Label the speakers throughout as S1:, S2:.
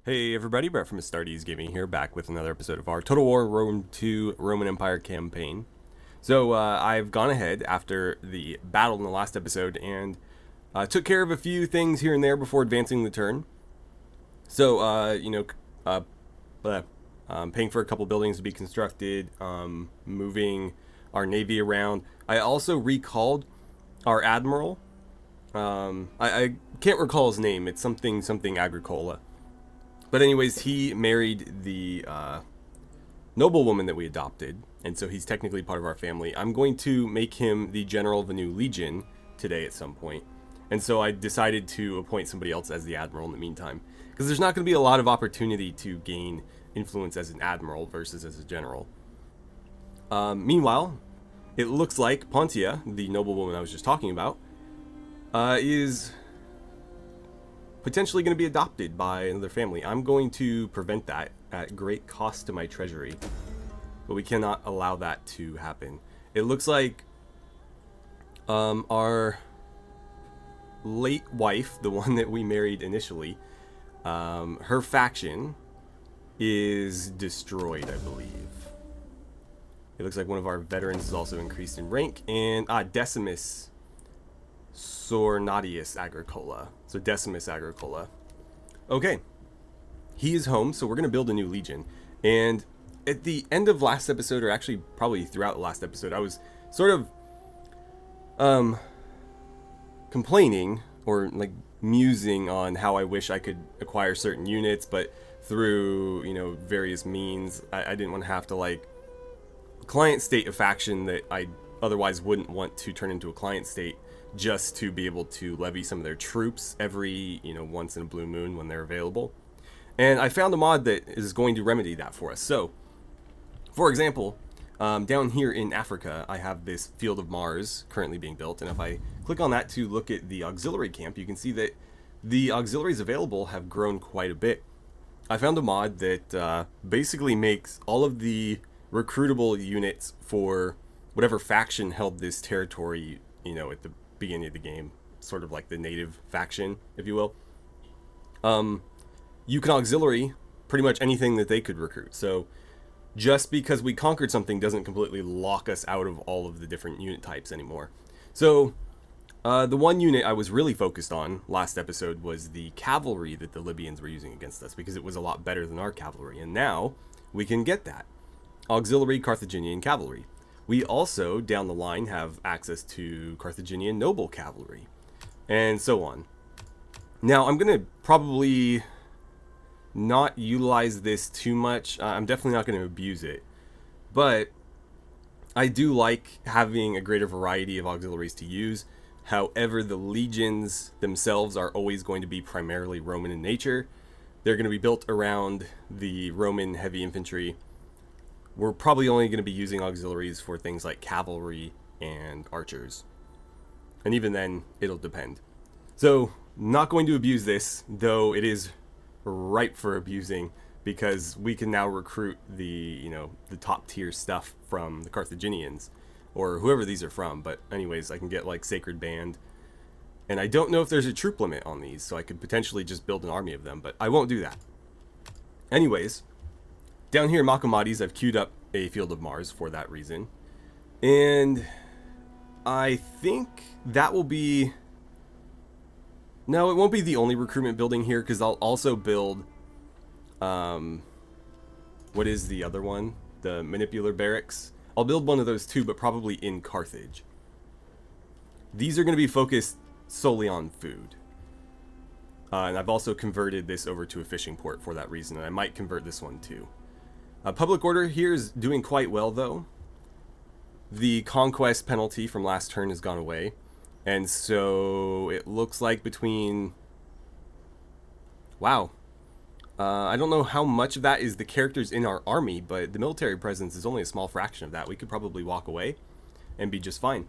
S1: Hey everybody, Brett from AstartesGaming here, back with another episode of our Total War Rome 2 Roman Empire campaign. So I've gone ahead after the battle in the last episode and took care of a few things here and there before advancing the turn. So, paying for a couple buildings to be constructed, moving our navy around. I also recalled our admiral. I can't recall his name. It's something Agricola. But anyways, he married the noblewoman that we adopted, and so he's technically part of our family. I'm going to make him the general of a new legion today at some point. And so I decided to appoint somebody else as the admiral in the meantime, because there's not going to be a lot of opportunity to gain influence as an admiral versus as a general. Meanwhile, it looks like Pontia, the noblewoman I was just talking about, is potentially going to be adopted by another family. I'm going to prevent that at great cost to my treasury, but we cannot allow that to happen. It looks like our late wife, the one that we married initially, her faction is destroyed, I believe. It looks like one of our veterans is also increased in rank, and Decimus Sornadius Agricola. So Decimus Agricola. Okay. He is home, so we're going to build a new legion. And at the end of last episode, or actually probably throughout the last episode, I was sort of complaining or like musing on how I wish I could acquire certain units, but through, various means, I didn't want to have to like client state a faction that I otherwise wouldn't want to turn into a client state, just to be able to levy some of their troops every, once in a blue moon when they're available. And I found a mod that is going to remedy that for us. So, for example, down here in Africa, I have this Field of Mars currently being built. And if I click on that to look at the auxiliary camp, you can see that the auxiliaries available have grown quite a bit. I found a mod that basically makes all of the recruitable units for whatever faction held this territory, at the beginning of the game, sort of like the native faction, if you will. You can auxiliary pretty much anything that they could recruit. So just because we conquered something doesn't completely lock us out of all of the different unit types anymore. So the one unit I was really focused on last episode was the cavalry that the Libyans were using against us, because it was a lot better than our cavalry, and now we can get that auxiliary Carthaginian cavalry. We also, down the line, have access to Carthaginian noble cavalry, and so on. Now, I'm going to probably not utilize this too much. I'm definitely not going to abuse it, but I do like having a greater variety of auxiliaries to use. However, the legions themselves are always going to be primarily Roman in nature. They're going to be built around the Roman heavy infantry. We're probably only going to be using auxiliaries for things like cavalry and archers. And even then, it'll depend. So, not going to abuse this, though it is ripe for abusing, because we can now recruit the top tier stuff from the Carthaginians, or whoever these are from. But anyways, I can get like Sacred Band. And I don't know if there's a troop limit on these, so I could potentially just build an army of them, but I won't do that. Anyways, down here in Macomades, I've queued up a Field of Mars for that reason. And I think that will be... No, it won't be the only recruitment building here, because I'll also build... what is the other one? The Manipular Barracks. I'll build one of those too, but probably in Carthage. These are going to be focused solely on food. And I've also converted this over to a fishing port for that reason, and I might convert this one too. Public order here is doing quite well, though. The conquest penalty from last turn has gone away, and so it looks like between... Wow. I don't know how much of that is the characters in our army, but the military presence is only a small fraction of that. We could probably walk away and be just fine.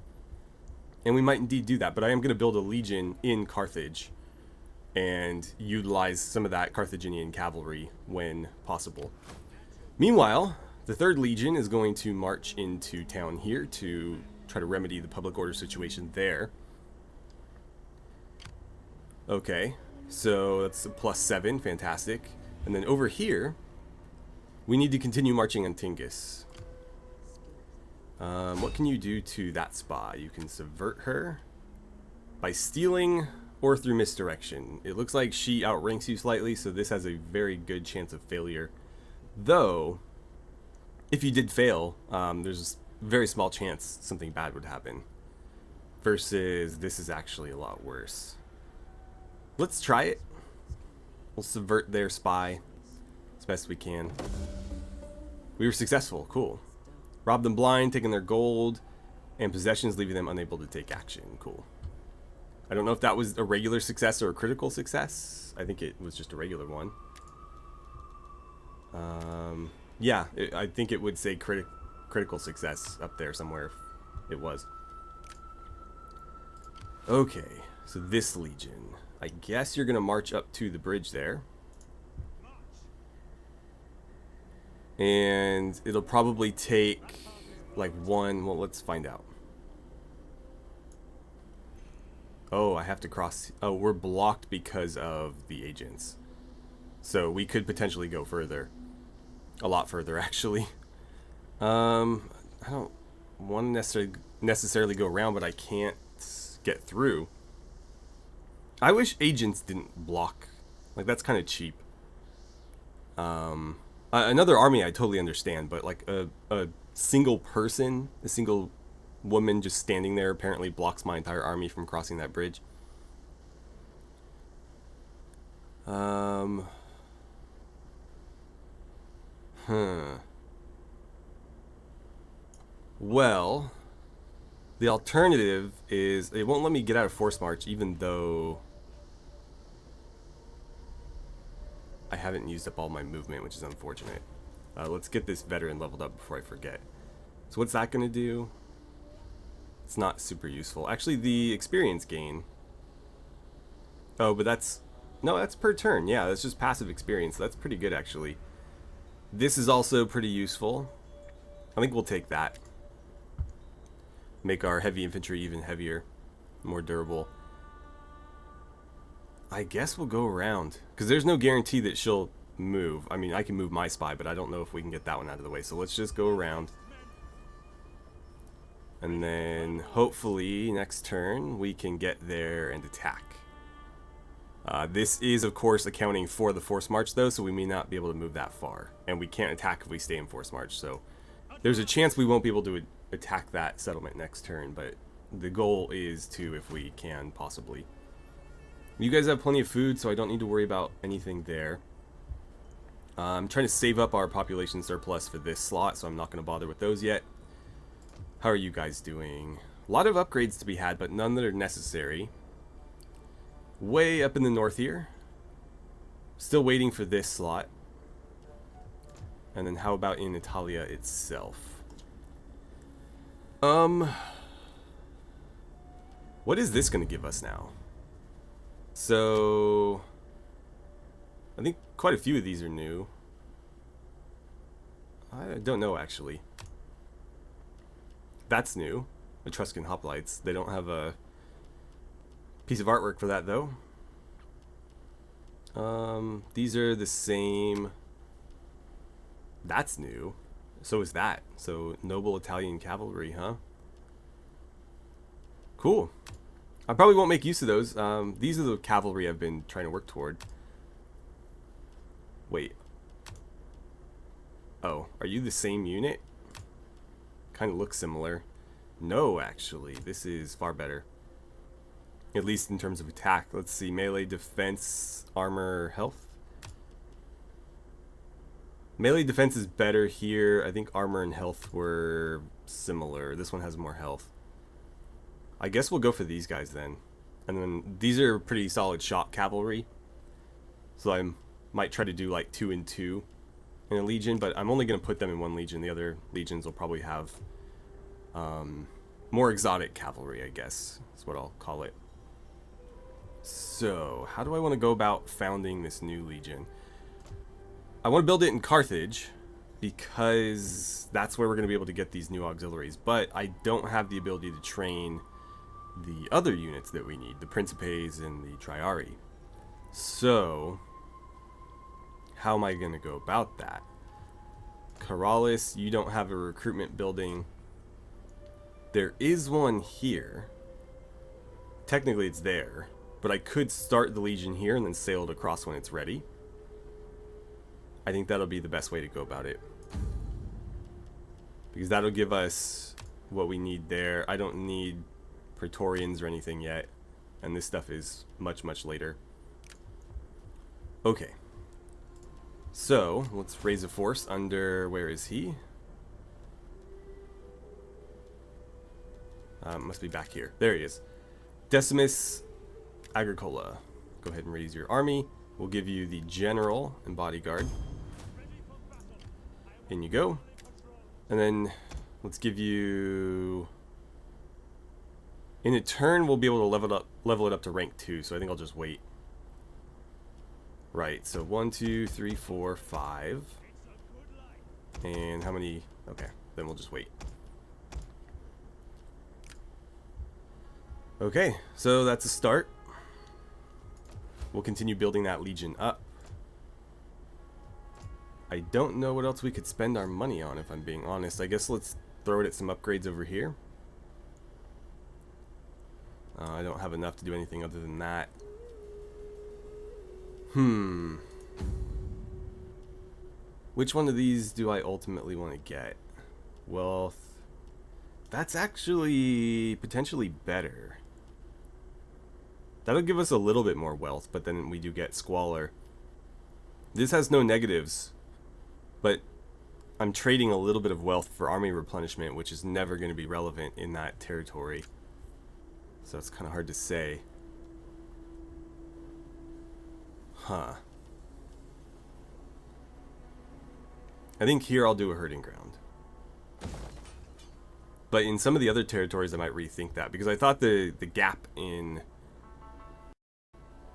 S1: And we might indeed do that, but I am going to build a legion in Carthage and utilize some of that Carthaginian cavalry when possible. Meanwhile, the 3rd Legion is going to march into town here to try to remedy the public order situation there. Okay, so that's a +7, fantastic. And then over here, we need to continue marching on Tingis. What can you do to that spa? You can subvert her by stealing or through misdirection. It looks like she outranks you slightly, so this has a very good chance of failure. Though, if you did fail, there's a very small chance something bad would happen. Versus, this is actually a lot worse. Let's try it. We'll subvert their spy as best we can. We were successful. Cool. Rob them blind, taking their gold and possessions, leaving them unable to take action. Cool. I don't know if that was a regular success or a critical success. I think it was just a regular one. Yeah, I think it would say critical success up there somewhere if it was. Okay, so this legion. I guess you're going to march up to the bridge there. And it'll probably take like one, well, let's find out. Oh, I have to cross. Oh, we're blocked because of the agents. So we could potentially go further. A lot further, actually. I don't want to necessarily go around, but I can't get through. I wish agents didn't block. Like, that's kind of cheap. Another army I totally understand, but like a single person, a single woman just standing there apparently blocks my entire army from crossing that bridge. Well, the alternative is it won't let me get out of force march, even though I haven't used up all my movement, which is unfortunate. Let's get this veteran leveled up before I forget. So what's that going to do? It's not super useful. Actually, the experience gain. Oh, but that's... No, that's per turn. Yeah, that's just passive experience. So that's pretty good, actually. This is also pretty useful. I think we'll take that. Make our heavy infantry even heavier. More durable. I guess we'll go around. Because there's no guarantee that she'll move. I mean, I can move my spy, but I don't know if we can get that one out of the way. So let's just go around. And then, hopefully, next turn, we can get there and attack. This is, of course, accounting for the force march, though, so we may not be able to move that far. And we can't attack if we stay in force march, so there's a chance we won't be able to attack that settlement next turn, but the goal is to, if we can, possibly. You guys have plenty of food, so I don't need to worry about anything there. I'm trying to save up our population surplus for this slot, so I'm not going to bother with those yet. How are you guys doing? A lot of upgrades to be had, but none that are necessary. Way up in the north here. Still waiting for this slot. And then how about in Italia itself? What is this going to give us now? So, I think quite a few of these are new. I don't know, actually. That's new. Etruscan hoplites. They don't have a piece of artwork for that, though. These are the same. That's new. So is that. So, noble Italian cavalry, huh? Cool. I probably won't make use of those. These are the cavalry I've been trying to work toward. Wait. Oh, are you the same unit? Kind of looks similar. No, actually. This is far better. At least in terms of attack. Let's see. Melee, defense, armor, health. Melee defense is better here. I think armor and health were similar. This one has more health. I guess we'll go for these guys then. And then these are pretty solid shot cavalry. So I might try to do like 2 and 2 in a legion, but I'm only going to put them in one legion. The other legions will probably have more exotic cavalry, I guess. That's what I'll call it. So, how do I want to go about founding this new legion? I want to build it in Carthage, because that's where we're going to be able to get these new auxiliaries. But I don't have the ability to train the other units that we need, the Principes and the Triarii. So, how am I going to go about that? Corrales, you don't have a recruitment building. There is one here. Technically it's there, but I could start the Legion here and then sail it across when it's ready. I think that'll be the best way to go about it, because that'll give us what we need there. I don't need Praetorians or anything yet, and this stuff is much, much later. Okay, so let's raise a force under, where is he? Must be back here. There he is. Decimus Agricola. Go ahead and raise your army. We'll give you the general and bodyguard. In you go. And then let's give you... In a turn, we'll be able to level it up to rank 2, so I think I'll just wait. Right, so 1, 2, 3, 4, 5. And how many? Okay, then we'll just wait. Okay, so that's a start. We'll continue building that Legion up. I don't know what else we could spend our money on, if I'm being honest. I guess let's throw it at some upgrades over here. I don't have enough to do anything other than that. Which one of these do I ultimately want to get? Wealth. That's actually potentially better. That'll give us a little bit more wealth, but then we do get Squalor. This has no negatives, but I'm trading a little bit of wealth for army replenishment, which is never going to be relevant in that territory. So it's kind of hard to say. Huh. I think here I'll do a herding ground. But in some of the other territories I might rethink that, because I thought the gap in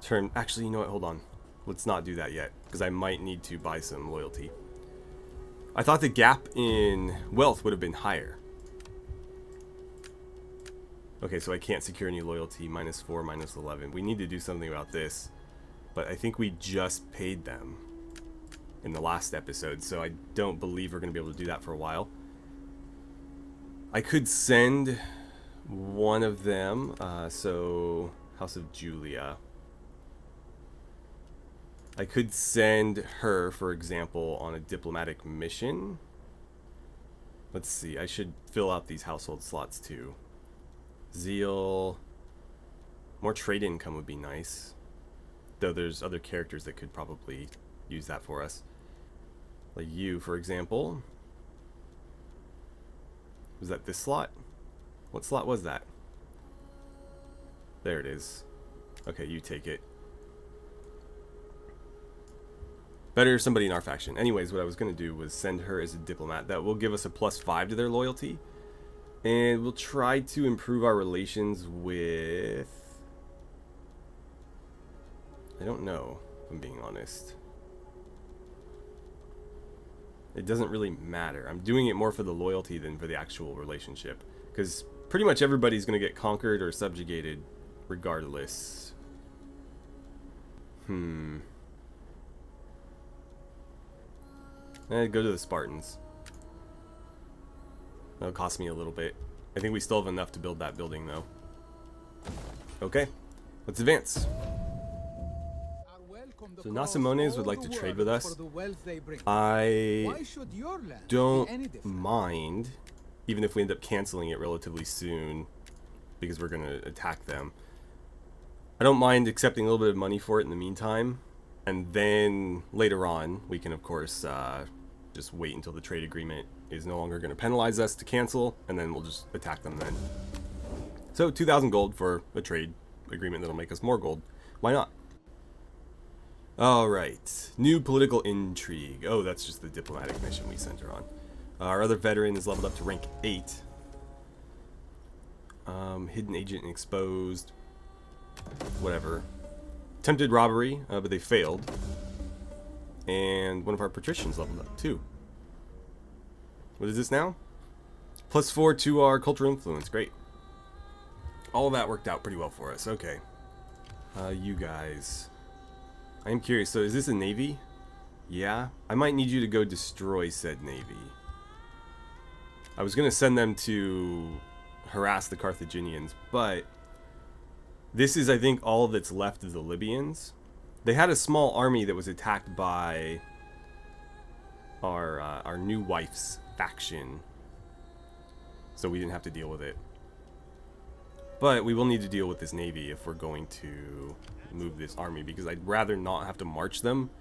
S1: term... Actually, you know what? Hold on. Let's not do that yet, because I might need to buy some loyalty. I thought the gap in wealth would have been higher. Okay, so I can't secure any loyalty. -4, -11. We need to do something about this. But I think we just paid them in the last episode, so I don't believe we're going to be able to do that for a while. I could send one of them, so House of Julia. I could send her, for example, on a diplomatic mission. Let's see, I should fill out these household slots too. Zeal. More trade income would be nice. Though there's other characters that could probably use that for us. Like you, for example. Was that this slot? What slot was that? There it is. Okay, you take it. Better somebody in our faction. Anyways, what I was going to do was send her as a diplomat. That will give us a +5 to their loyalty. And we'll try to improve our relations with... I don't know, if I'm being honest. It doesn't really matter. I'm doing it more for the loyalty than for the actual relationship. Because pretty much everybody's going to get conquered or subjugated regardless. Go to the Spartans. That'll cost me a little bit. I think we still have enough to build that building though. Okay, let's advance. So Macomades would like to trade with us. I don't mind, even if we end up canceling it relatively soon, because we're going to attack them. I don't mind accepting a little bit of money for it in the meantime, and then later on we can of course just wait until the trade agreement is no longer going to penalize us to cancel, and then we'll just attack them then. So 2,000 gold for a trade agreement that'll make us more gold. Why not? Alright, new political intrigue. Oh, that's just the diplomatic mission we sent her on. Our other veteran is leveled up to rank 8. Hidden agent and exposed. Whatever. Attempted robbery, but they failed. And one of our patricians leveled up too. What is this now? +4 to our cultural influence. Great. All of that worked out pretty well for us. Okay. You guys. I am curious. So is this a navy? Yeah, I might need you to go destroy said navy. I was going to send them to harass the Carthaginians, but this is, I think, all that's left of the Libyans. They had a small army that was attacked by our new wife's faction, so we didn't have to deal with it. But we will need to deal with this navy if we're going to move this army, because I'd rather not have to march them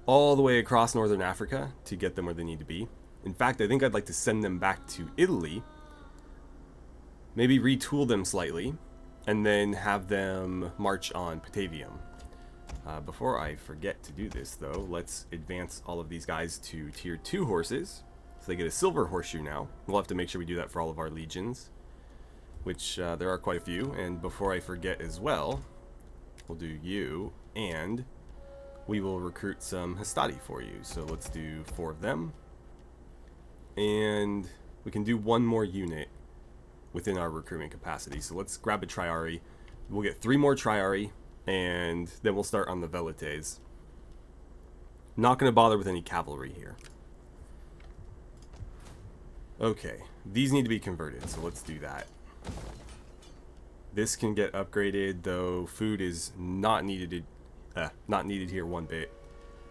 S1: all the way across northern Africa to get them where they need to be. In fact, I think I'd like to send them back to Italy, maybe retool them slightly, and then have them march on Patavium. Before I forget to do this, though, let's advance all of these guys to tier 2 horses, so they get a silver horseshoe now. We'll have to make sure we do that for all of our legions, which there are quite a few. And before I forget as well, we'll do you, and we will recruit some Hastati for you. So let's do 4 of them, and we can do 1 more unit within our recruitment capacity. So let's grab a Triari. We'll get 3 more Triari, and then we'll start on the Velites. Not going to bother with any cavalry here. Okay, these need to be converted, so let's do that. This can get upgraded, though food is not needed here one bit.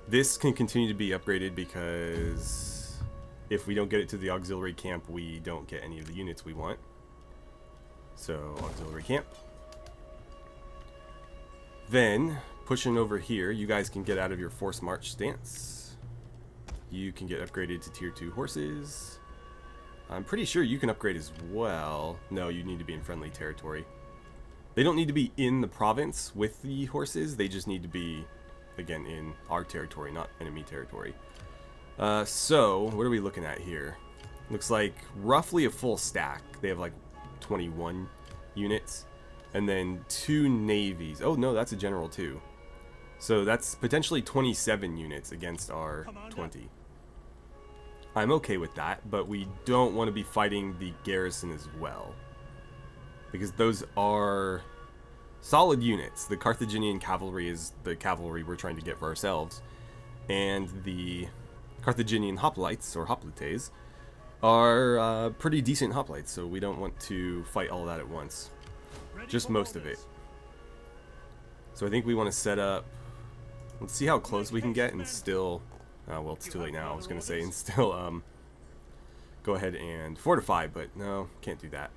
S1: This can continue to be upgraded because if we don't get it to the auxiliary camp, we don't get any of the units we want. So, auxiliary camp. Then, pushing over here, you guys can get out of your forced march stance. You can get upgraded to tier 2 horses. I'm pretty sure you can upgrade as well. No, you need to be in friendly territory. They don't need to be in the province with the horses. They just need to be, again, in our territory, not enemy territory. So, what are we looking at here? Looks like roughly a full stack. They have like 21 units. And then 2 navies. Oh, no, that's a general too. So that's potentially 27 units against our 20. I'm okay with that, but we don't want to be fighting the garrison as well, because those are solid units. The Carthaginian cavalry is the cavalry we're trying to get for ourselves, and the Carthaginian hoplites, or hoplites, are pretty decent hoplites, so we don't want to fight all that at once. Just most of it. So I think we want to set up... Let's see how close we can get and still... well, it's too late now, I was going to say, and still go ahead and fortify, but no, can't do that.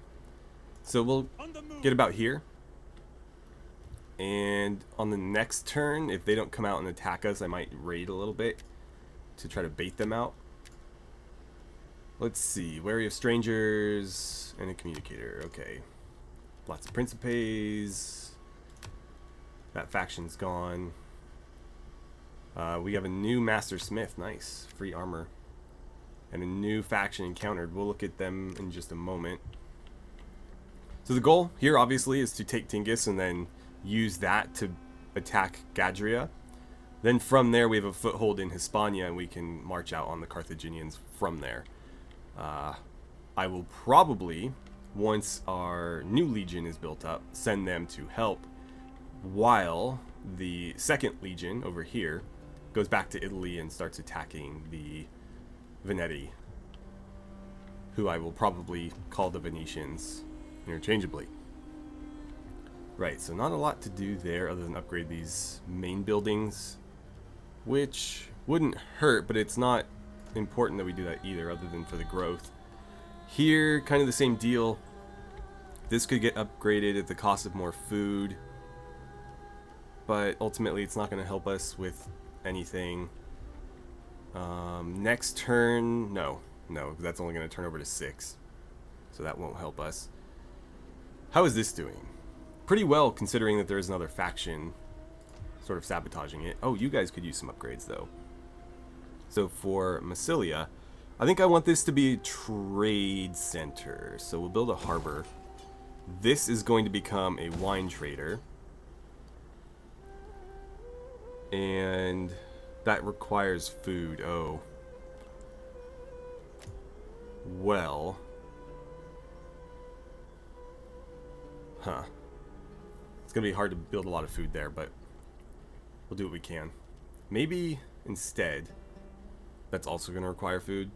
S1: So we'll get about here. And on the next turn, if they don't come out and attack us, I might raid a little bit to try to bait them out. Let's see, wary of strangers and a communicator. Okay. Lots of Principes. That faction's gone. We have a new Master Smith. Nice. Free armor. And a new faction encountered. We'll look at them in just a moment. So the goal here, obviously, is to take Tingis and then use that to attack Gadria. Then from there, we have a foothold in Hispania, and we can march out on the Carthaginians from there. I will probably, once our new legion is built up, send them to help, while the second legion over here goes back to Italy and starts attacking the Veneti, who I will probably call the Venetians interchangeably. Right, so not a lot to do there other than upgrade these main buildings, which wouldn't hurt, but it's not important that we do that either, other than for the growth. Here, kind of the same deal. This could get upgraded at the cost of more food, but ultimately it's not going to help us with anything. Next turn, no, that's only going to turn over to 6, so that won't help us. How is this doing? Pretty well, considering that there is another faction sort of sabotaging it. Oh, you guys could use some upgrades though. So for Massilia, I think I want this to be a trade center, so we'll build a harbor. This is going to become a wine trader, and that requires food. Oh, well, it's gonna be hard to build a lot of food there, but we'll do what we can. Maybe instead. That's also going to require food.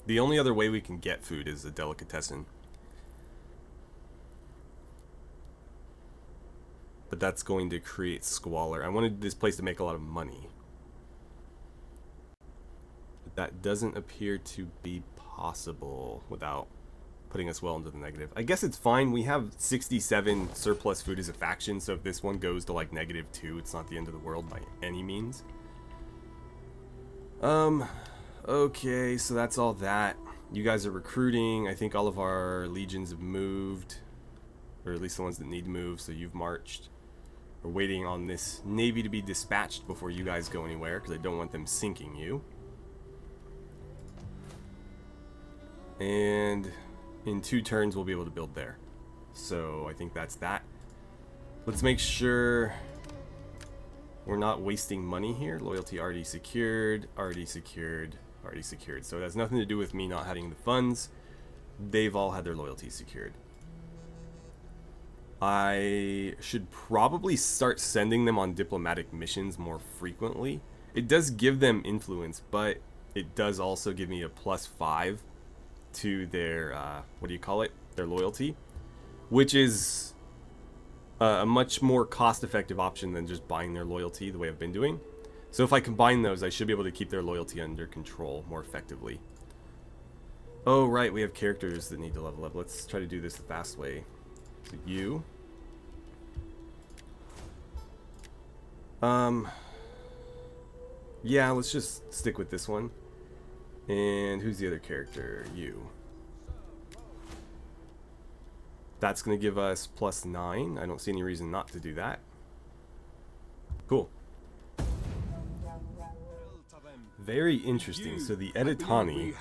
S1: The only other way we can get food is a delicatessen. But that's going to create squalor. I wanted this place to make a lot of money. But that doesn't appear to be possible without putting us well into the negative. I guess it's fine. We have 67 surplus food as a faction, so if this one goes to like -2, it's not the end of the world by any means. Okay, so that's all that. You guys are recruiting. I think all of our legions have moved, or at least the ones that need to move, so you've marched. We're waiting on this navy to be dispatched before you guys go anywhere, because I don't want them sinking you. And in 2 turns we'll be able to build there. So I think that's that. Let's make sure we're not wasting money here. Loyalty already secured, already secured, already secured. So it has nothing to do with me not having the funds. They've all had their loyalty secured. I should probably start sending them on diplomatic missions more frequently. It does give them influence, but it does also give me a +5 to their, what do you call it? Their loyalty, which is a much more cost-effective option than just buying their loyalty the way I've been doing. So if I combine those, I should be able to keep their loyalty under control more effectively. Oh, right, we have characters that need to level up. Let's try to do this the fast way. So you. Yeah, let's just stick with this one. And who's the other character? You. That's going to give us +9. I don't see any reason not to do that. Cool. Very interesting. So the Editani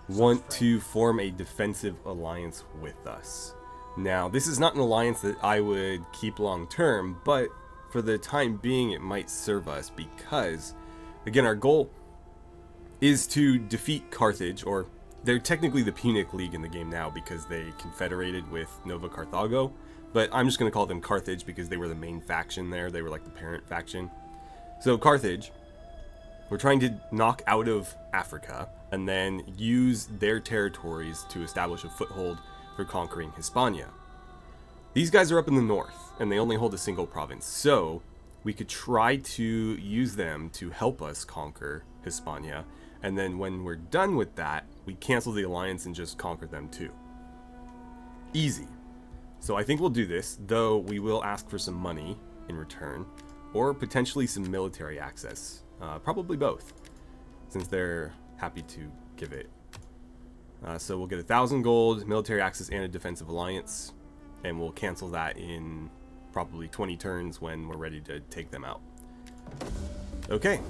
S1: want to form a defensive alliance with us. Now, this is not an alliance that I would keep long term, but for the time being it might serve us because, again, our goal is to defeat Carthage, or they're technically the Punic League in the game now because they confederated with Nova Carthago, but I'm just going to call them Carthage because they were the main faction there. They were like the parent faction. So Carthage, we're trying to knock out of Africa and then use their territories to establish a foothold for conquering Hispania. These guys are up in the north and they only hold a single province, so we could try to use them to help us conquer Hispania, and then when we're done with that, we cancel the alliance and just conquer them too. Easy. So I think we'll do this, though we will ask for some money in return, or potentially some military access. Probably both, since they're happy to give it. So we'll get 1,000 gold, military access, and a defensive alliance, and we'll cancel that in probably 20 turns when we're ready to take them out. Okay.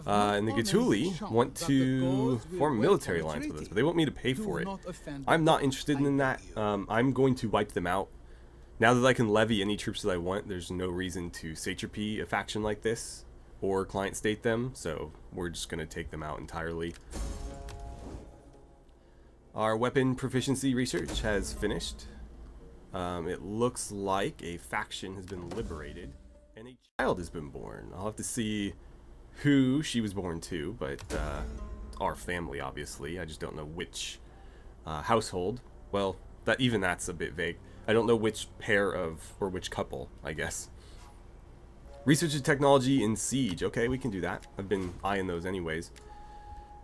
S1: And the Gatuli want to form a military alliance with us, but they want me to pay for it. I'm not interested in that. I'm going to wipe them out. Now that I can levy any troops that I want, there's no reason to satrapy a faction like this or client state them, so we're just going to take them out entirely. Our weapon proficiency research has finished. It looks like a faction has been liberated and a child has been born. I'll have to see who she was born to, but our family, obviously. I just don't know which household. Well, that's a bit vague. I don't know which pair of, or which couple, I guess. Research and technology in siege. Okay, we can do that. I've been eyeing those anyways.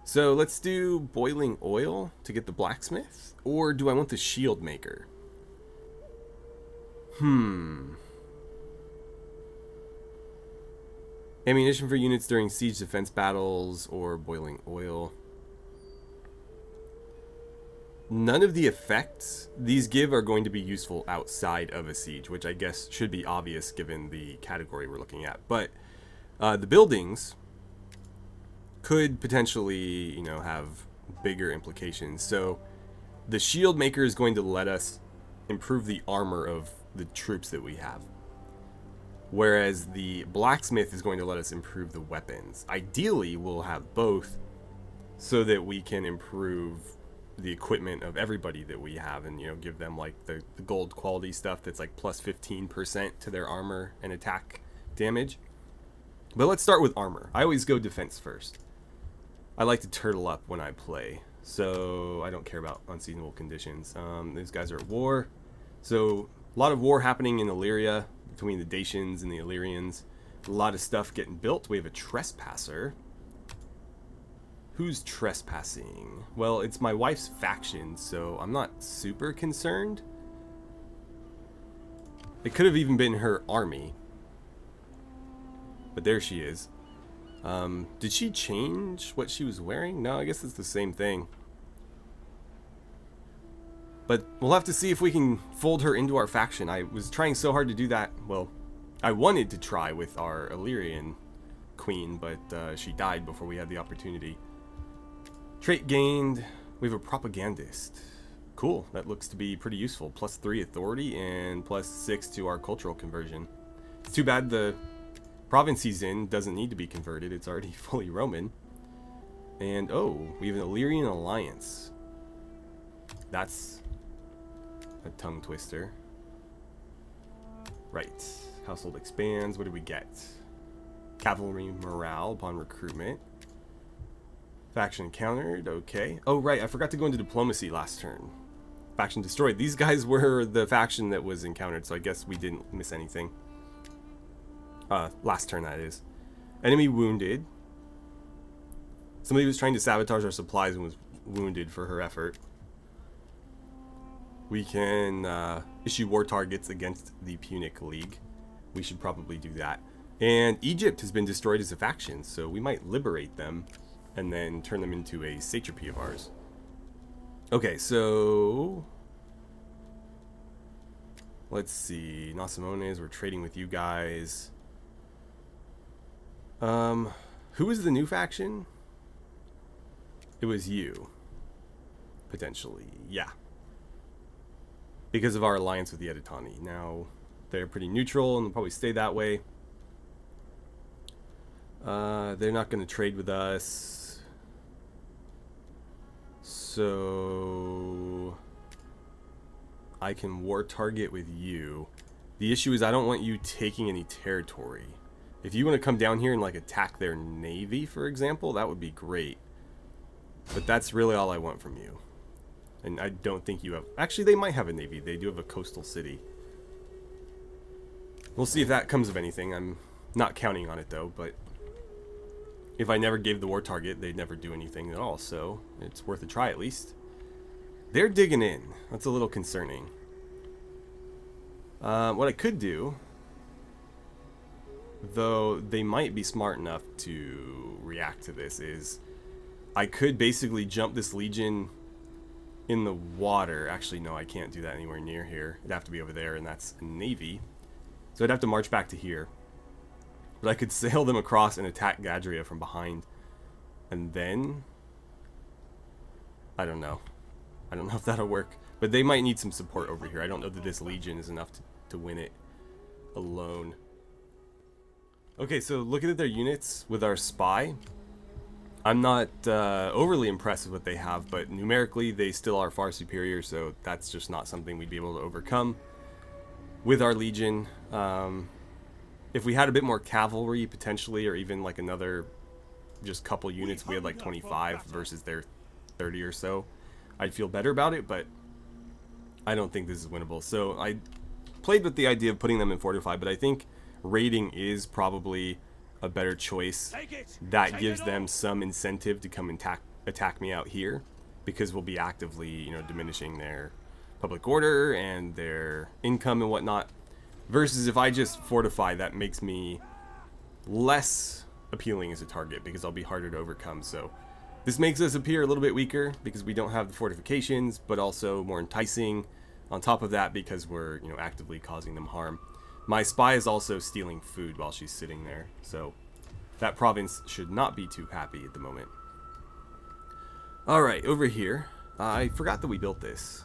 S1: So let's do boiling oil to get the blacksmith, or do I want the shield maker? Ammunition for units during siege defense battles, or boiling oil. None of the effects these give are going to be useful outside of a siege, which I guess should be obvious given the category we're looking at. But the buildings could potentially, have bigger implications. So the shield maker is going to let us improve the armor of the troops that we have, whereas the blacksmith is going to let us improve the weapons. Ideally, we'll have both so that we can improve the equipment of everybody that we have, and, you know, give them like the gold quality stuff that's like plus 15% to their armor and attack damage. But let's start with armor. I always go defense first. I like to turtle up when I play, so I don't care about unseasonable conditions. These guys are at war, so a lot of war happening in Illyria between the Dacians and the Illyrians. A lot of stuff getting built. We have a trespasser. Who's trespassing? Well, it's my wife's faction, so I'm not super concerned. It could have even been her army. But there she is. Did she change what she was wearing? No, I guess it's the same thing. But we'll have to see if we can fold her into our faction. I was trying so hard to do that. Well, I wanted to try with our Illyrian queen, but she died before we had the opportunity. Trait gained. We have a propagandist. Cool. That looks to be pretty useful. Plus 3 authority and plus 6 to our cultural conversion. It's too bad the province he's in doesn't need to be converted. It's already fully Roman. And oh, we have an Illyrian alliance. That's a tongue twister. Right. Household expands. What do we get? Cavalry morale upon recruitment. Faction encountered. Okay. Oh, right. I forgot to go into diplomacy last turn. Faction destroyed. These guys were the faction that was encountered, so I guess we didn't miss anything. Last turn, that is. Enemy wounded. Somebody was trying to sabotage our supplies and was wounded for her effort. We can issue war targets against the Punic League. We should probably do that. And Egypt has been destroyed as a faction, so we might liberate them and then turn them into a satrapy of ours. Okay, so let's see. Macomades, we're trading with you guys. Who is the new faction? It was you. Potentially, yeah. Because of our alliance with the Editani. Now, they're pretty neutral and they'll probably stay that way. They're not going to trade with us. So I can war target with you. The issue is I don't want you taking any territory. If you want to come down here and like attack their navy, for example, that would be great. But that's really all I want from you. And I don't think you have... Actually, they might have a navy. They do have a coastal city. We'll see if that comes of anything. I'm not counting on it, though, but if I never gave the war target, they'd never do anything at all, so it's worth a try at least. They're digging in. That's a little concerning. What I could do, though they might be smart enough to react to this, is I could basically jump this legion in the water. Actually, no, I can't do that anywhere near here. It'd have to be over there, and that's a navy. So I'd have to march back to here. But I could sail them across and attack Gadria from behind. And then... I don't know. I don't know if that'll work. But they might need some support over here. I don't know that this legion is enough to win it alone. Okay, so looking at their units with our spy, I'm not overly impressed with what they have, but numerically they still are far superior, so that's just not something we'd be able to overcome with our legion. If we had a bit more cavalry potentially, or even like another just couple units, we had like 25 versus their 30 or so, I'd feel better about it, but I don't think this is winnable. So I played with the idea of putting them in fortify, but I think raiding is probably a better choice. That gives them some incentive to come and attack me out here, because we'll be actively, you know, diminishing their public order and their income and whatnot. Versus if I just fortify, that makes me less appealing as a target because I'll be harder to overcome. So this makes us appear a little bit weaker because we don't have the fortifications, but also more enticing on top of that because we're, you know, actively causing them harm. My spy is also stealing food while she's sitting there, so that province should not be too happy at the moment. Alright, over here. I forgot that we built this.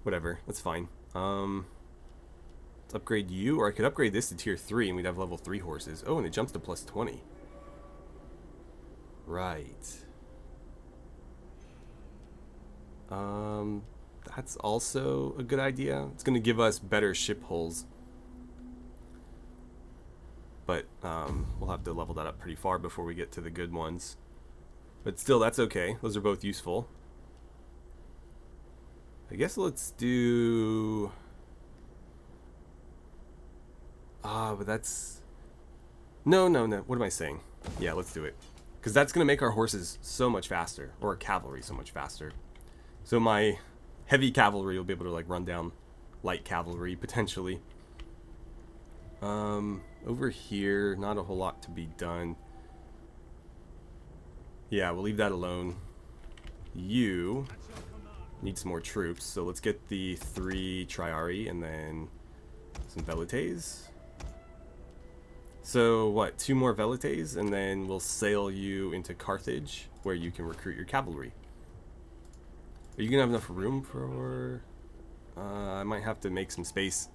S1: Whatever, that's fine. Let's upgrade you, or I could upgrade this to tier 3 and we'd have level 3 horses. Oh, and it jumps to plus 20. Right. That's also a good idea. It's going to give us better ship hulls. But we'll have to level that up pretty far before we get to the good ones. But still, that's okay. Those are both useful. I guess let's do... but that's... No. What am I saying? Yeah, let's do it. Because that's going to make our horses so much faster. Or our cavalry so much faster. So my heavy cavalry will be able to like run down light cavalry, potentially. Over here, not a whole lot to be done. Yeah, we'll leave that alone. You need some more troops, so let's get the 3 Triari and then some Velites. So what, 2 more Velites, and then we'll sail you into Carthage, where you can recruit your cavalry. Are you gonna have enough room for... I might have to make some space.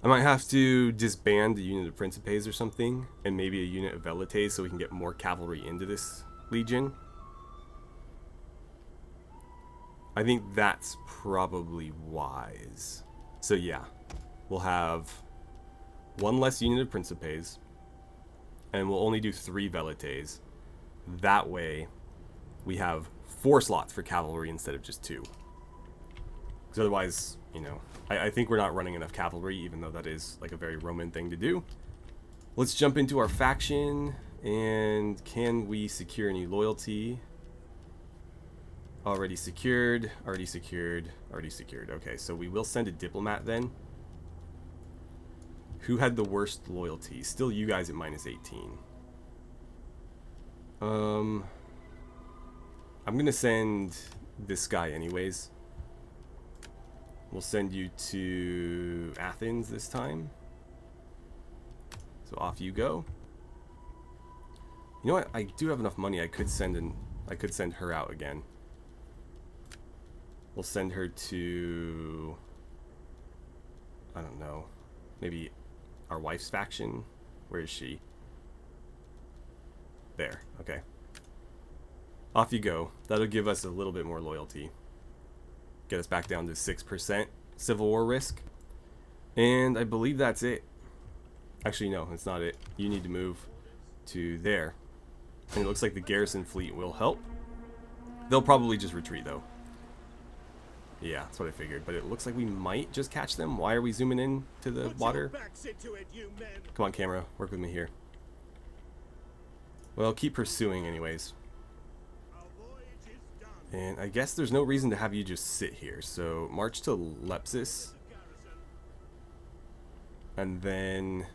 S1: I might have to disband a unit of Principes or something, and maybe a unit of Velites so we can get more cavalry into this legion. I think that's probably wise. So yeah, we'll have 1 less unit of Principes, and we'll only do 3 Velites. That way, we have 4 slots for cavalry instead of just 2. Because otherwise, you know, I think we're not running enough cavalry, even though that is like a very Roman thing to do. Let's jump into our faction, and can we secure any loyalty? Already secured, already secured, already secured. Okay, so we will send a diplomat then. Who had the worst loyalty? Still you guys at -18. I'm gonna send this guy anyways. We'll send you to Athens this time. So off you go. You know what? I do have enough money. I could send her out again. We'll send her to, I don't know, maybe our wife's faction. Where is she? There. Okay. Off you go. That'll give us a little bit more loyalty. Get us back down to 6% Civil War risk. And I believe that's it. Actually, no, it's not it. You need to move to there. And it looks like the garrison fleet will help. They'll probably just retreat, though. Yeah, that's what I figured. But it looks like we might just catch them. Why are we zooming in to the water? Come on, camera. Work with me here. Well, keep pursuing anyways. And I guess there's no reason to have you just sit here. So march to Lepsis. And then...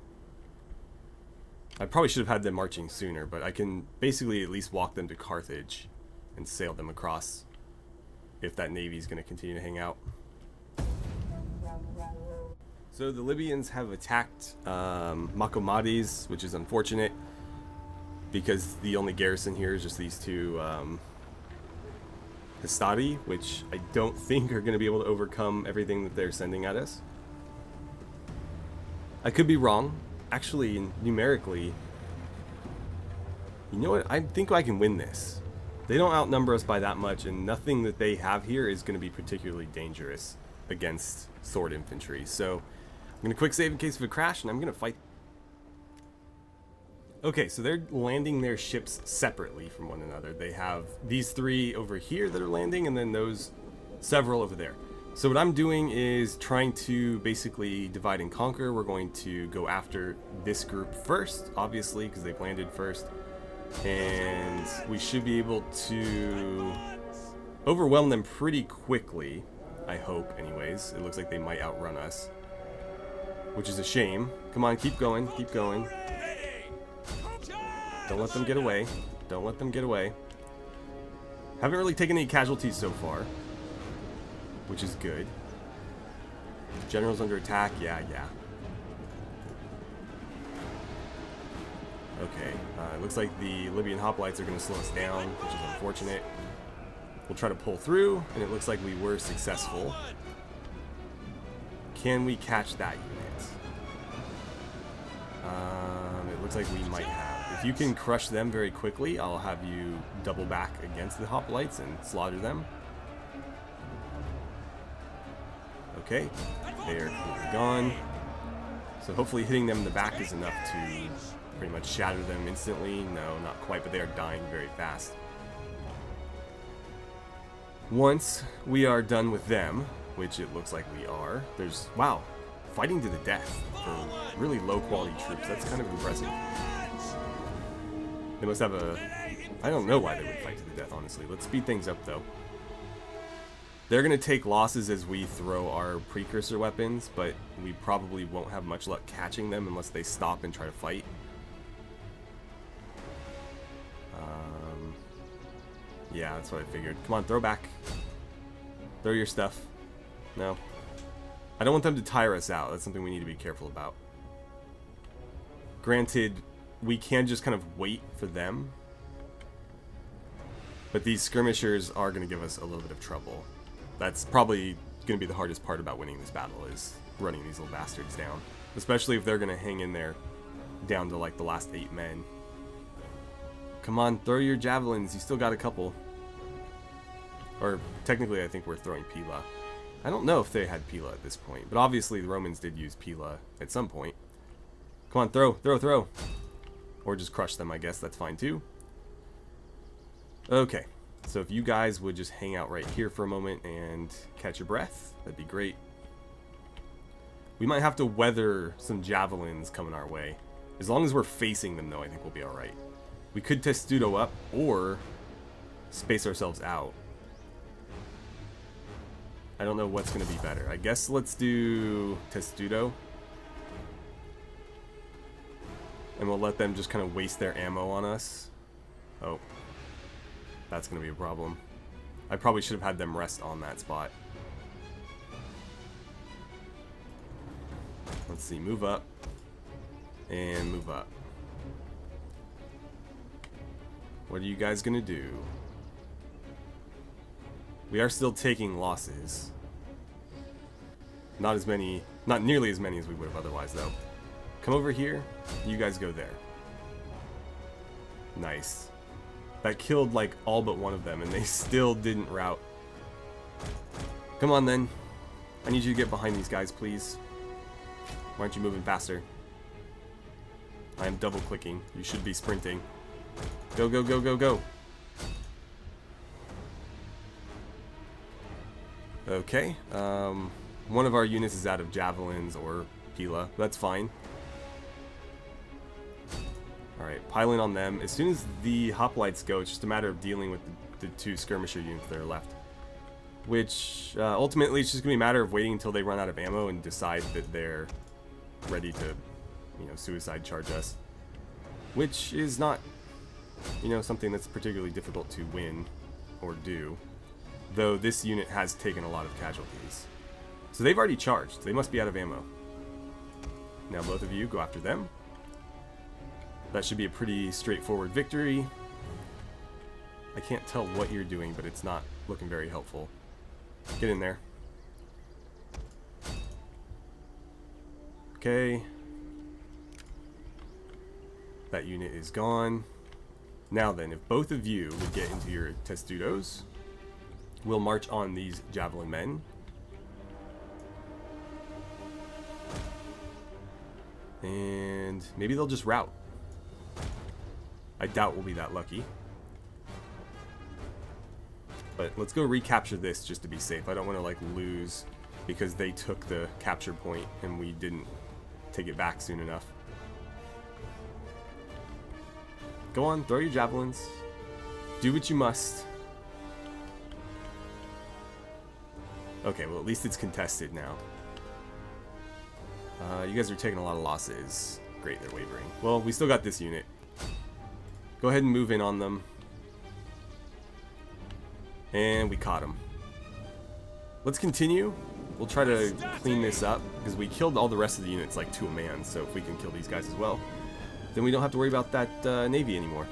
S1: I probably should have had them marching sooner, but I can basically at least walk them to Carthage and sail them across if that navy is going to continue to hang out. So the Libyans have attacked Macomades, which is unfortunate because the only garrison here is just these 2 Hastati, which I don't think are going to be able to overcome everything that they're sending at us. I could be wrong. Actually, numerically, you know what? I think I can win this. They don't outnumber us by that much, and nothing that they have here is going to be particularly dangerous against sword infantry. So I'm going to quick save in case of a crash, and I'm going to fight. Okay, so they're landing their ships separately from one another. They have these 3 over here that are landing, and then those several over there. So what I'm doing is trying to basically divide and conquer. We're going to go after this group first, obviously, because they've landed first. And we should be able to overwhelm them pretty quickly, I hope, anyways. It looks like they might outrun us, which is a shame. Come on, keep going, keep going. Don't let them get away. Don't let them get away. Haven't really taken any casualties so far, which is good. General's under attack. Yeah. Okay. It looks like the Libyan hoplites are going to slow us down, which is unfortunate. We'll try to pull through, and it looks like we were successful. Can we catch that unit? It looks like we might have. If if you can crush them very quickly, I'll have you double back against the hoplites and slaughter them. Okay, they are completely gone. So hopefully hitting them in the back is enough to pretty much shatter them instantly. No, not quite, but they are dying very fast. Once we are done with them, which it looks like we are, there's, wow, fighting to the death for really low quality troops. That's kind of impressive. They must have a, I don't know why they would fight to the death, honestly. Let's speed things up though. They're going to take losses as we throw our precursor weapons, but we probably won't have much luck catching them unless they stop and try to fight. Yeah, that's what I figured. Come on, throw back. Throw your stuff. No. I don't want them to tire us out. That's something we need to be careful about. Granted, we can just kind of wait for them, but these skirmishers are going to give us a little bit of trouble. That's probably going to be the hardest part about winning this battle, is running these little bastards down. Especially if they're going to hang in there down to like the last 8 men. Come on, throw your javelins. You still got a couple. Or technically I think we're throwing Pila. I don't know if they had Pila at this point, but obviously the Romans did use Pila at some point. Come on, throw, throw, throw. Or just crush them, I guess. That's fine too. Okay. So if you guys would just hang out right here for a moment and catch your breath, that'd be great. We might have to weather some javelins coming our way. As long as we're facing them, though, I think we'll be alright. We could testudo up or space ourselves out. I don't know what's going to be better. I guess let's do testudo. And we'll let them just kind of waste their ammo on us. Oh. That's going to be a problem. I probably should have had them rest on that spot. Let's see, move up. And move up. What are you guys going to do? We are still taking losses. Not as many, not nearly as many as we would have otherwise, though. Come over here. You guys go there. Nice. That killed like all but one of them, and they still didn't rout. Come on then. I need you to get behind these guys, please. Why aren't you moving faster? I am double clicking. You should be sprinting. Go, go, go, go, go. Okay. One of our units is out of javelins or Pila. That's fine. Alright, piling on them. As soon as the hoplites go, it's just a matter of dealing with the 2 skirmisher units that are left. Which, ultimately, it's just going to be a matter of waiting until they run out of ammo and decide that they're ready to, you know, suicide charge us. Which is not, you know, something that's particularly difficult to win or do. Though this unit has taken a lot of casualties. So they've already charged. They must be out of ammo. Now both of you go after them. That should be a pretty straightforward victory. I can't tell what you're doing, but it's not looking very helpful. Get in there. Okay. That unit is gone. Now then, if both of you would get into your testudos, we'll march on these javelin men. And maybe they'll just rout. I doubt we'll be that lucky. But let's go recapture this just to be safe. I don't want to like lose because they took the capture point and we didn't take it back soon enough. Go on, throw your javelins. Do what you must. Okay, well at least it's contested now. You guys are taking a lot of losses. Great, they're wavering. Well, we still got this unit. Go ahead and move in on them. And we caught him. Let's continue. We'll try to clean this up, because we killed all the rest of the units like to a man, so if we can kill these guys as well, then we don't have to worry about that navy anymore.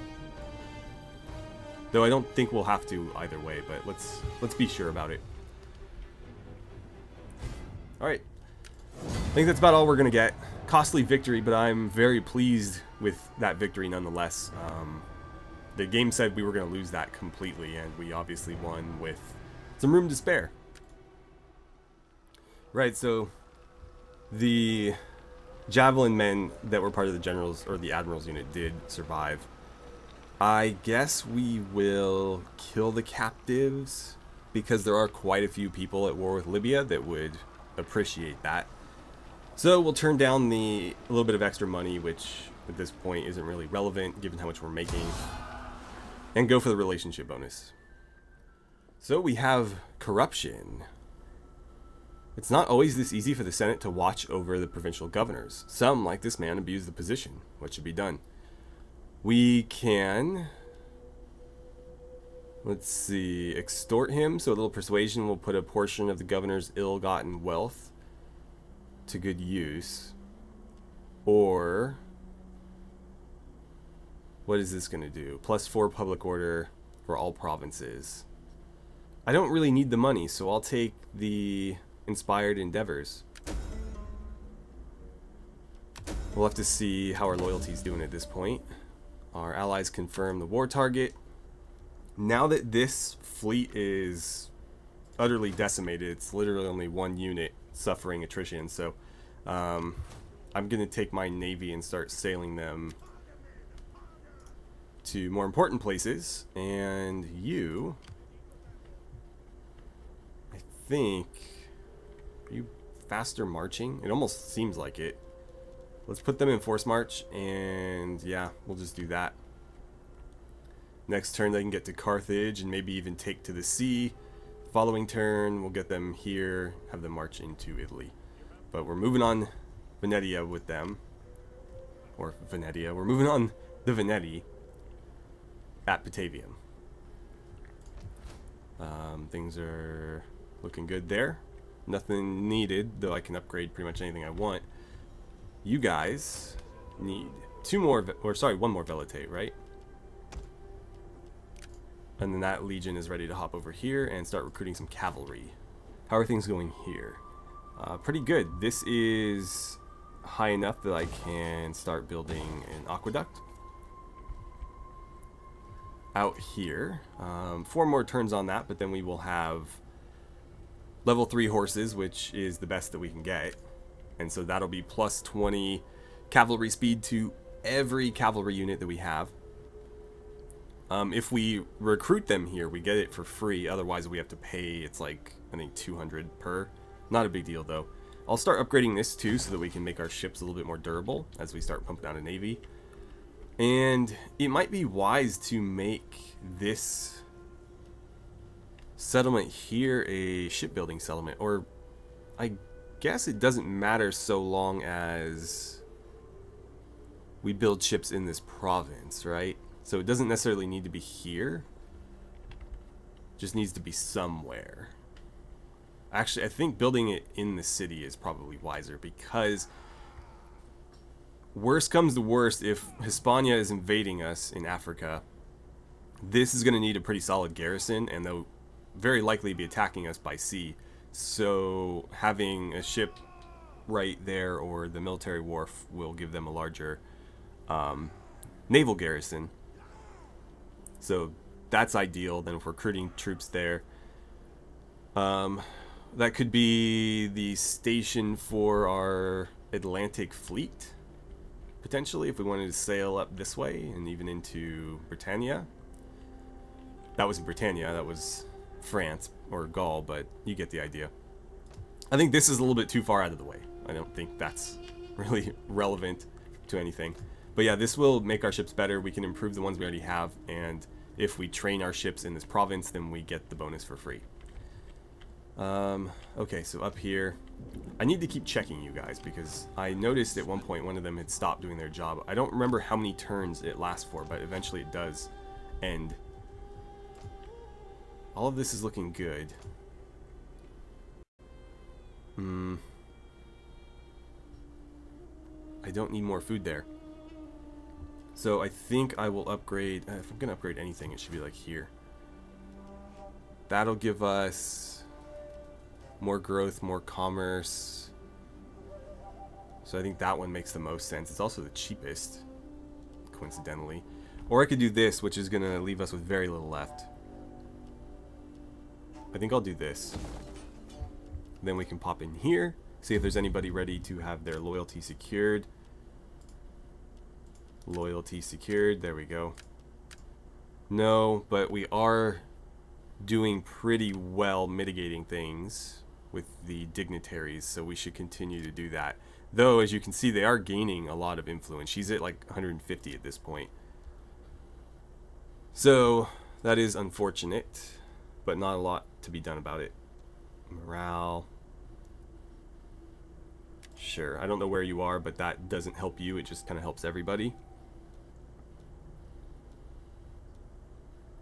S1: Though I don't think we'll have to either way, but let's be sure about it. Alright. I think that's about all we're going to get. costly victory, but I'm very pleased with that victory nonetheless. The game said we were going to lose that completely, and we obviously won with some room to spare. Right, so the javelin men that were part of the generals or the admirals unit did survive. I guess we will kill the captives because there are quite a few people at war with Libya that would appreciate that. So we'll turn down a little bit of extra money, which at this point isn't really relevant given how much we're making, and go for the relationship bonus. So we have corruption. It's not always this easy for the Senate to watch over the provincial governors. Some, like this man, abuse the position. What should be done? We can, let's see, extort him. So a little persuasion will put a portion of the governor's ill-gotten wealth to good use. Or, what is this going to do? +4 public order for all provinces. I don't really need the money, so I'll take the inspired endeavors. We'll have to see how our loyalty's doing at this point. Our allies confirm the war target. Now that this fleet is utterly decimated, it's literally only one unit suffering attrition, so I'm gonna take my navy and start sailing them to more important places. And you, I think, are you faster marching? It almost seems like it. Let's put them in force march, and yeah, we'll just do that. Next turn they can get to Carthage and maybe even take to the sea. Following turn we'll get them here, have them march into Italy. But we're moving on Venetia with them. Or Venetia. We're moving on the Veneti at Batavium. Things are looking good there. Nothing needed, though I can upgrade pretty much anything I want. You guys need one more Volatile, right? And then that legion is ready to hop over here and start recruiting some cavalry. How are things going here? Pretty good. This is high enough that I can start building an aqueduct out here. 4 more turns on that, but then we will have level 3 horses, which is the best that we can get. And so that'll be +20 cavalry speed to every cavalry unit that we have. If we recruit them here, we get it for free. Otherwise, we have to pay. It's like, I think, 200 per. Not a big deal, though. I'll start upgrading this, too, so that we can make our ships a little bit more durable as we start pumping out a navy. And it might be wise to make this settlement here a shipbuilding settlement. Or, I guess it doesn't matter so long as we build ships in this province, right? So it doesn't necessarily need to be here. It just needs to be somewhere. Actually, I think building it in the city is probably wiser, because worst comes to worst, if Hispania is invading us in Africa, this is going to need a pretty solid garrison, and they'll very likely be attacking us by sea. So having a ship right there or the military wharf will give them a larger naval garrison. So that's ideal. Then if we're recruiting troops there, that could be the station for our Atlantic fleet, potentially, if we wanted to sail up this way and even into Britannia. That wasn't Britannia, that was France or Gaul, but you get the idea. I think this is a little bit too far out of the way. I don't think that's really relevant to anything. But yeah, this will make our ships better. We can improve the ones we already have, and if we train our ships in this province, then we get the bonus for free. Okay, so up here, I need to keep checking you guys, because I noticed at one point one of them had stopped doing their job. I don't remember how many turns it lasts for, but eventually it does end. All of this is looking good. I don't need more food there. So I think I will upgrade, if I'm going to upgrade anything, it should be like here. That'll give us more growth, more commerce. So I think that one makes the most sense. It's also the cheapest, coincidentally. Or I could do this, which is going to leave us with very little left. I think I'll do this. Then we can pop in here, see if there's anybody ready to have their loyalty secured. Loyalty secured, there we go. No, but we are doing pretty well mitigating things with the dignitaries, so we should continue to do that. Though, as you can see, they are gaining a lot of influence. She's at like 150 at this point. So, that is unfortunate, but not a lot to be done about it. Morale. Sure, I don't know where you are, but that doesn't help you. It just kind of helps everybody.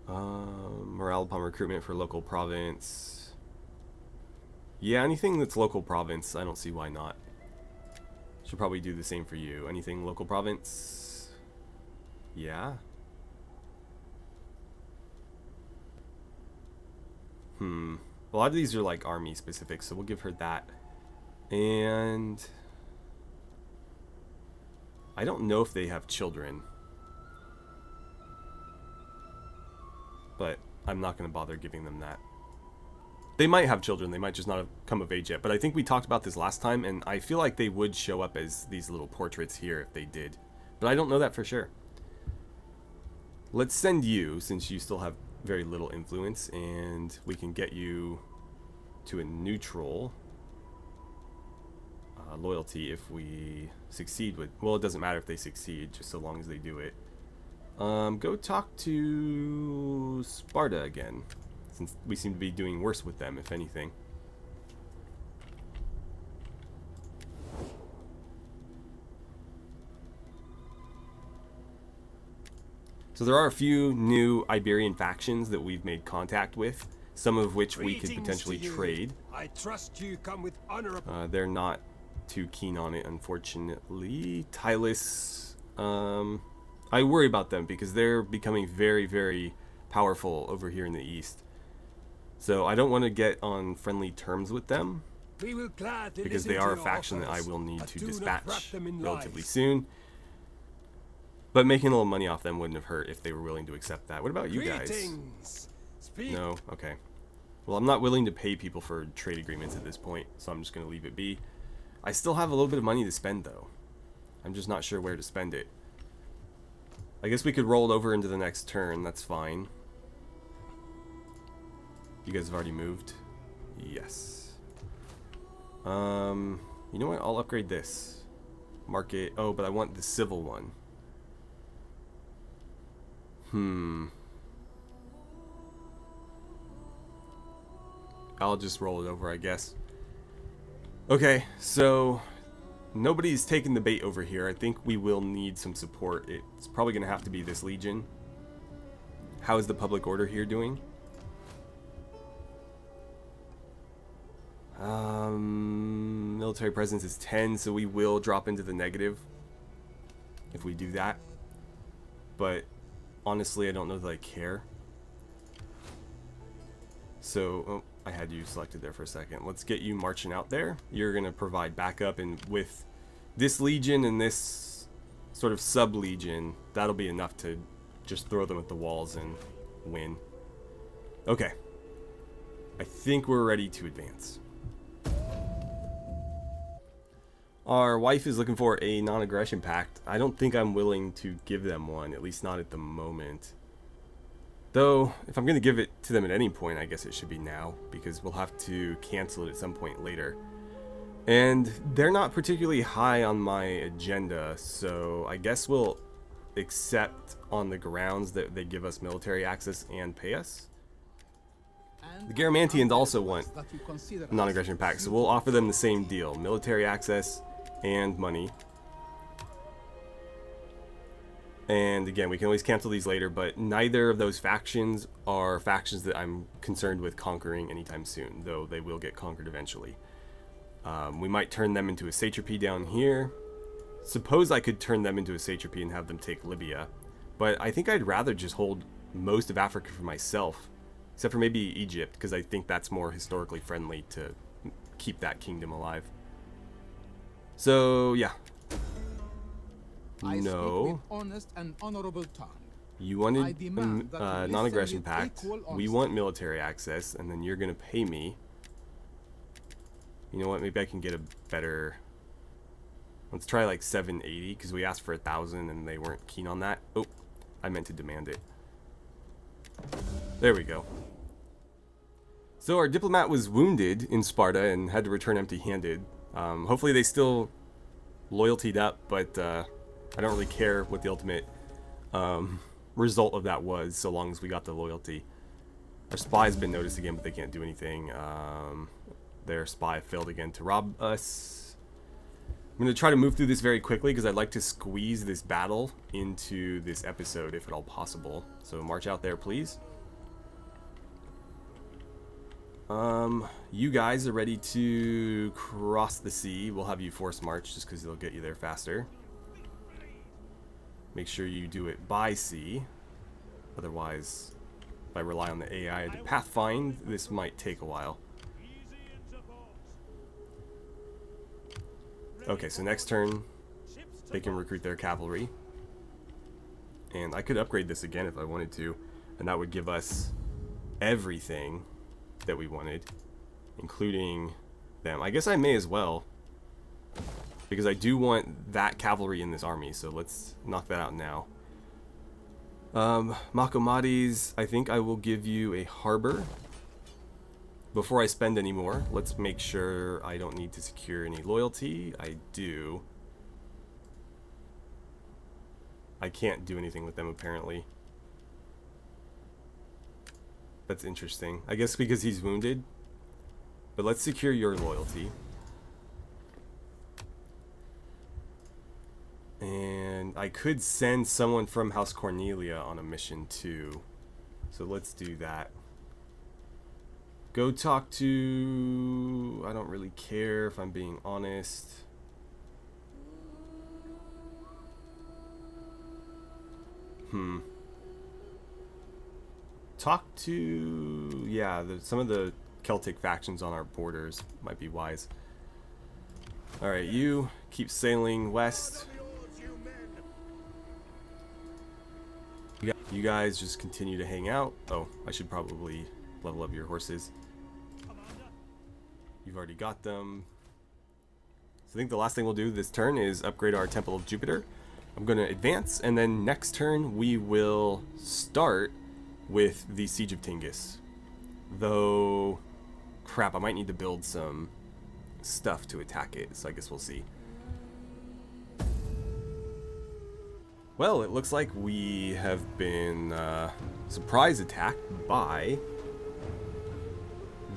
S1: Morale upon recruitment for local province. Yeah, anything that's local province, I don't see why not. Should probably do the same for you. Anything local province? Yeah. A lot of these are like army specific, so we'll give her that. And I don't know if they have children, but I'm not going to bother giving them that. They might have children, they might just not have come of age yet, but I think we talked about this last time, and I feel like they would show up as these little portraits here if they did, but I don't know that for sure. Let's send you, since you still have very little influence, and we can get you to a neutral loyalty if we succeed with, well, it doesn't matter if they succeed, just so long as they do it. Go talk to Sparta again, since we seem to be doing worse with them, if anything. So there are a few new Iberian factions that we've made contact with, some of which we could potentially trade.
S2: I trust you come with honorable.
S1: They're not too keen on it, unfortunately. Tylus, I worry about them because they're becoming very, very powerful over here in the east. So I don't want to get on friendly terms with them, because they are a faction that I will need to dispatch relatively soon. But making a little money off them wouldn't have hurt if they were willing to accept that. What about you guys? No? Okay. Well, I'm not willing to pay people for trade agreements at this point, so I'm just going to leave it be. I still have a little bit of money to spend, though. I'm just not sure where to spend it. I guess we could roll it over into the next turn. That's fine. You guys have already moved? Yes. You know what? I'll upgrade this. Market. Oh, but I want the civil one. I'll just roll it over, I guess. Okay, so nobody's taken the bait over here. I think we will need some support. It's probably going to have to be this legion. How is the public order here doing? Military presence is 10, so we will drop into the negative if we do that. But honestly, I don't know that I care. So, oh, I had you selected there for a second. Let's get you marching out there. You're going to provide backup, and with this legion and this sort of sub-legion, that'll be enough to just throw them at the walls and win. Okay. I think we're ready to advance. Our wife is looking for a non-aggression pact. I don't think I'm willing to give them one, at least not at the moment. Though, if I'm going to give it to them at any point, I guess it should be now, because we'll have to cancel it at some point later. And they're not particularly high on my agenda, so I guess we'll accept on the grounds that they give us military access and pay us. The Garamantians also want non-aggression pact, so we'll offer them the same deal. Military access and money. And again, we can always cancel these later, but neither of those factions are factions that I'm concerned with conquering anytime soon, though they will get conquered eventually. We might turn them into a satrapy down here. Suppose I could turn them into a satrapy and have them take Libya, but I think I'd rather just hold most of Africa for myself, except for maybe Egypt, because I think that's more historically friendly to keep that kingdom alive. So, yeah.
S3: I speak
S1: No.
S3: with honest and honorable tongue.
S1: You
S3: I
S1: wanted
S3: demand that you listen
S1: non-aggression
S3: with
S1: pact.
S3: equal
S1: We
S3: honesty.
S1: want military access, and then you're going to pay me. You know what? Maybe I can get a better... Let's try like 780, because we asked for 1,000 and they weren't keen on that. Oh, I meant to demand it. There we go. So our diplomat was wounded in Sparta and had to return empty-handed. Hopefully they still loyaltied up, but I don't really care what the ultimate result of that was, so long as we got the loyalty. Our spy's been noticed again, but they can't do anything. Their spy failed again to rob us. I'm going to try to move through this very quickly because I'd like to squeeze this battle into this episode if at all possible. So march out there, please. You guys are ready to cross the sea. We'll have you force march just because it'll get you there faster. Make sure you do it by sea. Otherwise, if I rely on the AI to pathfind, this might take a while. Okay, so next turn, they can recruit their cavalry. And I could upgrade this again if I wanted to, and that would give us everything that we wanted, including them. I guess I may as well, because I do want that cavalry in this army, so let's knock that out now. Macomades, I think I will give you a harbor. Before I spend any more, let's make sure I don't need to secure any loyalty. I do. I can't do anything with them, apparently. That's interesting. I guess because he's wounded. But let's secure your loyalty. And I could send someone from House Cornelia on a mission too. So let's do that. Go talk to... I don't really care if I'm being honest. Talk to... yeah, some of the Celtic factions on our borders might be wise. Alright, you keep sailing west. You guys just continue to hang out. Oh, I should probably level up your horses. You've already got them. So I think the last thing we'll do this turn is upgrade our Temple of Jupiter. I'm going to advance, and then next turn we will start with the Siege of Tingis. Though, crap, I might need to build some stuff to attack it, so I guess we'll see. Well, it looks like we have been surprise attacked by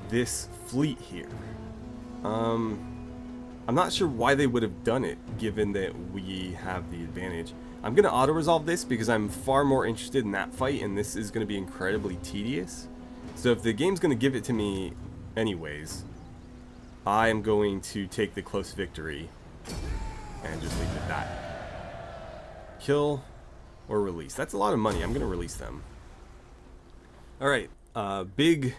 S1: this fleet here. I'm not sure why they would have done it, given that we have the advantage. I'm going to auto-resolve this because I'm far more interested in that fight, and this is going to be incredibly tedious. So if the game's going to give it to me anyways, I am going to take the close victory and just leave it at that. Kill or release. That's a lot of money. I'm going to release them. Alright, big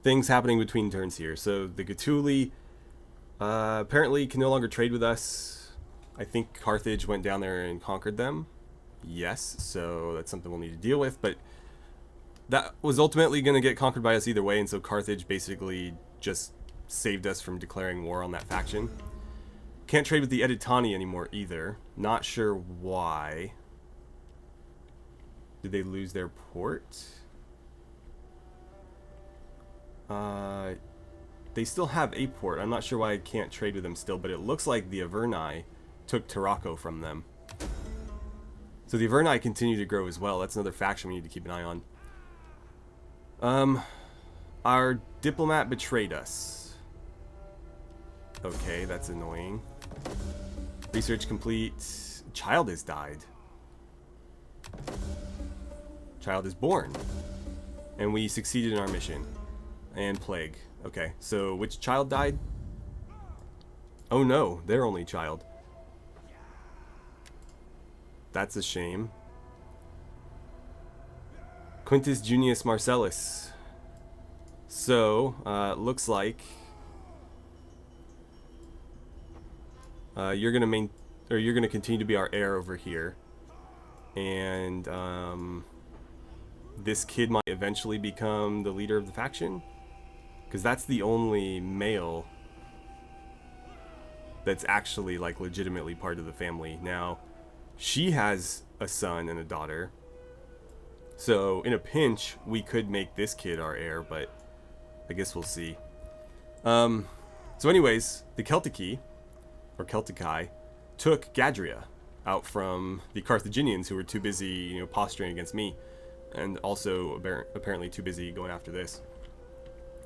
S1: things happening between turns here. So the Gatuli apparently can no longer trade with us. I think Carthage went down there and conquered them. Yes, so that's something we'll need to deal with, but that was ultimately going to get conquered by us either way, and so Carthage basically just saved us from declaring war on that faction. Can't trade with the Editani anymore either. Not sure why. Did they lose their port? They still have a port. I'm not sure why I can't trade with them still, but it looks like the Averni took Tarraco from them. So the Averni continue to grow as well. That's another faction we need to keep an eye on. Our diplomat betrayed us. Okay, that's annoying. Research complete. Child has died. Child is born. And we succeeded in our mission. And plague. Okay, so which child died? Oh no, their only child. That's a shame. Quintus Junius Marcellus. So, looks like you're gonna continue to be our heir over here, and this kid might eventually become the leader of the faction, because that's the only male that's actually like legitimately part of the family. Now, she has a son and a daughter, so in a pinch we could make this kid our heir, but I guess we'll see. So anyways, the Celtici, or Celtici, took Gadria out from the Carthaginians, who were too busy, you know, posturing against me, and also apparently too busy going after this.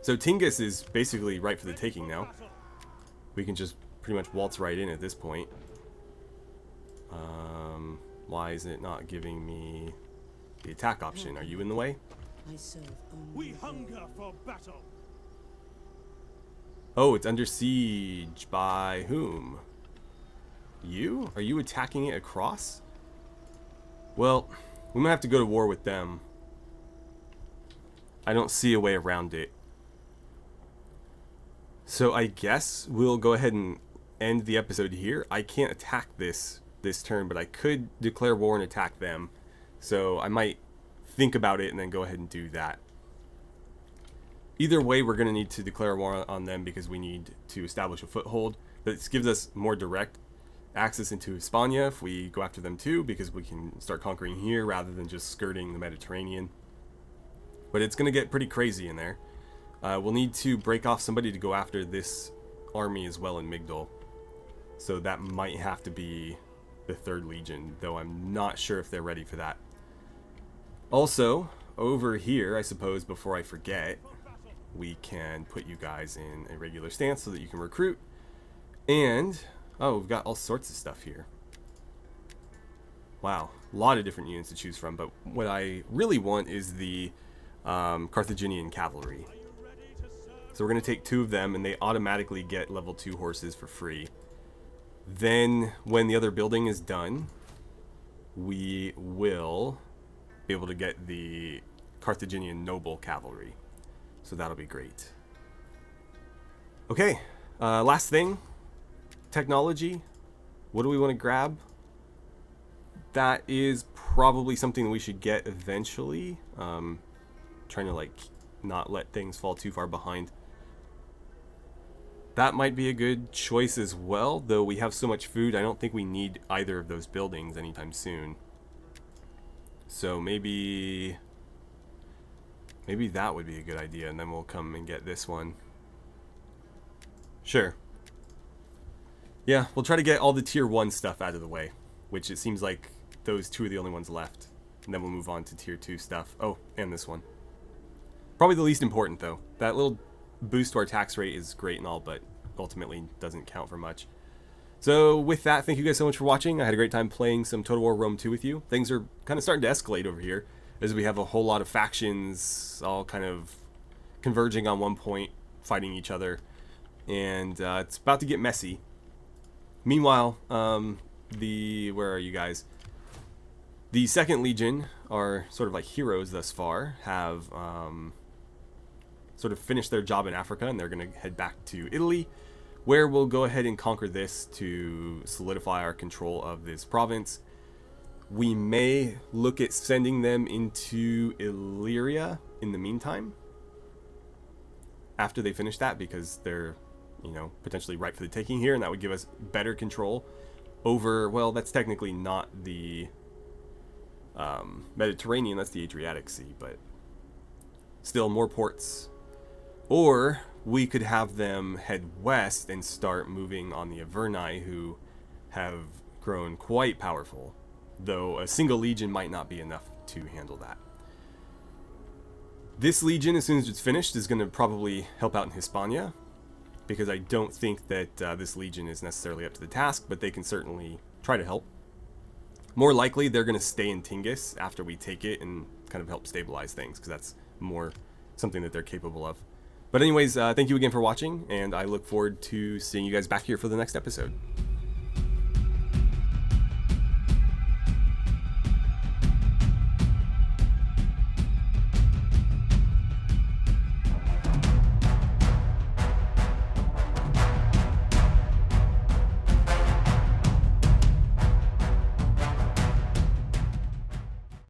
S1: So Tingis is basically right for the taking now. We can just pretty much waltz right in at this point. Why is it not giving me the attack option? Are you in the way?
S2: We hunger for battle.
S1: Oh, it's under siege by whom? You? Are you attacking it across? Well, we might have to go to war with them. I don't see a way around it. So I guess we'll go ahead and end the episode here. I can't attack this turn, but I could declare war and attack them. So I might think about it and then go ahead and do that. Either way, we're going to need to declare war on them because we need to establish a foothold. This gives us more direct access into Hispania if we go after them too, because we can start conquering here rather than just skirting the Mediterranean. But it's going to get pretty crazy in there. We'll need to break off somebody to go after this army as well in Migdol. So that might have to be the 3rd Legion, though I'm not sure if they're ready for that. Also, over here, I suppose, before I forget, we can put you guys in a regular stance so that you can recruit. And, oh, we've got all sorts of stuff here. Wow, a lot of different units to choose from, but what I really want is the Carthaginian cavalry. So we're going to take 2 of them, and they automatically get level 2 horses for free. Then, when the other building is done, we will be able to get the Carthaginian noble cavalry. So that'll be great. Okay, last thing. Technology. What do we want to grab? That is probably something that we should get eventually. Trying to, like, not let things fall too far behind. That might be a good choice as well, though we have so much food, I don't think we need either of those buildings anytime soon. So maybe that would be a good idea, and then we'll come and get this one. Sure. Yeah, we'll try to get all the tier 1 stuff out of the way, which it seems like those 2 are the only ones left. And then we'll move on to tier 2 stuff. Oh, and this one. Probably the least important, though. That little boost to our tax rate is great and all, but ultimately doesn't count for much. So with that, thank you guys so much for watching. I had a great time playing some Total War Rome 2 with you. Things are kind of starting to escalate over here, as we have a whole lot of factions all kind of converging on one point, fighting each other. And it's about to get messy. Meanwhile, where are you guys? The 2nd Legion are sort of like heroes thus far, have sort of finished their job in Africa, and they're going to head back to Italy, where we'll go ahead and conquer this to solidify our control of this province. We may look at sending them into Illyria in the meantime, after they finish that, because they're, you know, potentially ripe for the taking here, and that would give us better control over, well, that's technically not the Mediterranean, that's the Adriatic Sea, but still more ports. Or we could have them head west and start moving on the Averni, who have grown quite powerful, though a single legion might not be enough to handle that. This legion, as soon as it's finished, is going to probably help out in Hispania, because I don't think that this legion is necessarily up to the task, but they can certainly try to help. More likely, they're going to stay in Tingis after we take it and kind of help stabilize things, because that's more something that they're capable of. But anyways, thank you again for watching, and I look forward to seeing you guys back here for the next episode.